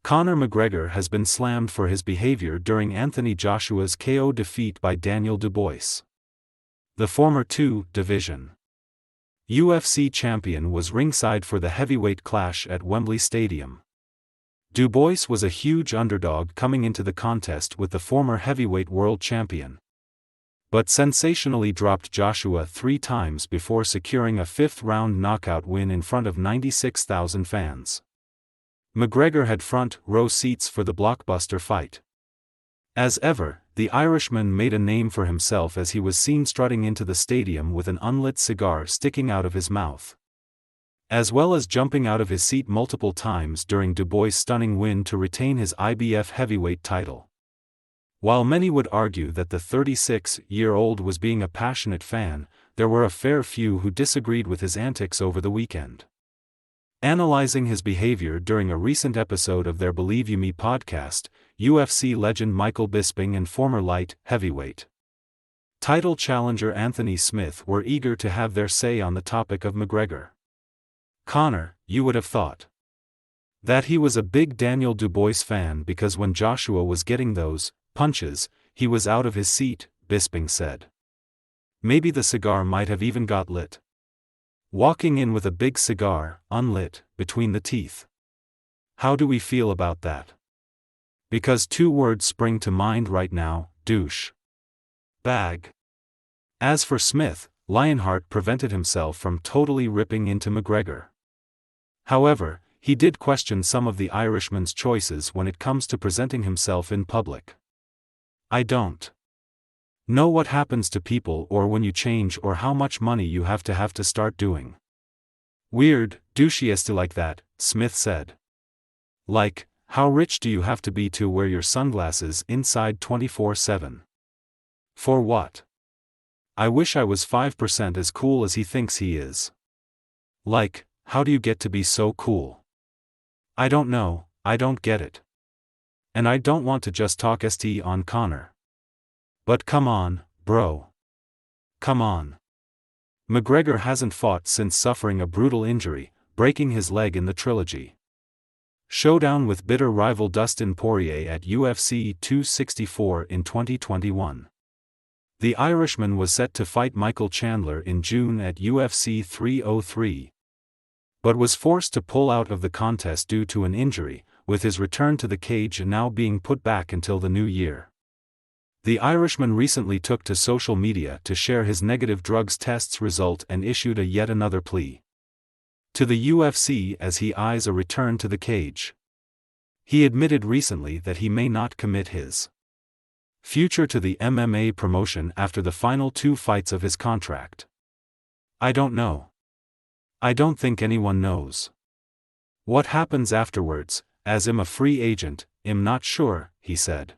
Conor McGregor has been slammed for his behavior during Anthony Joshua's KO defeat by Daniel Dubois. The former two-division UFC champion was ringside for the heavyweight clash at Wembley Stadium. Dubois was a huge underdog coming into the contest with the former heavyweight world champion, but sensationally dropped Joshua 3 times before securing a 5th-round knockout win in front of 96,000 fans. McGregor had front-row seats for the blockbuster fight. As ever, the Irishman made a name for himself as he was seen strutting into the stadium with an unlit cigar sticking out of his mouth, as well as jumping out of his seat multiple times during Dubois' stunning win to retain his IBF heavyweight title. While many would argue that the 36-year-old was being a passionate fan, there were a fair few who disagreed with his antics over the weekend. Analyzing his behavior during a recent episode of their Believe You Me podcast, UFC legend Michael Bisping and former light heavyweight title challenger Anthony Smith were eager to have their say on the topic of McGregor. Conor, you would have thought that he was a big Daniel Dubois fan because when Joshua was getting those punches, he was out of his seat, Bisping said. Maybe the cigar might have even got lit. Walking in with a big cigar, unlit, between the teeth. How do we feel about that? Because 2 words spring to mind right now: douche. Bag. As for Smith, Lionheart prevented himself from totally ripping into McGregor. However, he did question some of the Irishman's choices when it comes to presenting himself in public. I don't know what happens to people or when you change or how much money you have to start doing weird, douchey like that, Smith said. Like, how rich do you have to be to wear your sunglasses inside 24/7? For what? I wish I was 5% as cool as he thinks he is. Like, how do you get to be so cool? I don't know, I don't get it. And I don't want to just talk st on Conor. But come on, bro. Come on. McGregor hasn't fought since suffering a brutal injury, breaking his leg in the trilogy showdown with bitter rival Dustin Poirier at UFC 264 in 2021. The Irishman was set to fight Michael Chandler in June at UFC 303, but was forced to pull out of the contest due to an injury, with his return to the cage now being put back until the new year. The Irishman recently took to social media to share his negative drugs tests result and issued a yet another plea to the UFC as he eyes a return to the cage. He admitted recently that he may not commit his future to the MMA promotion after the final 2 fights of his contract. I don't know. I don't think anyone knows. What happens afterwards, as I'm a free agent, I'm not sure, he said.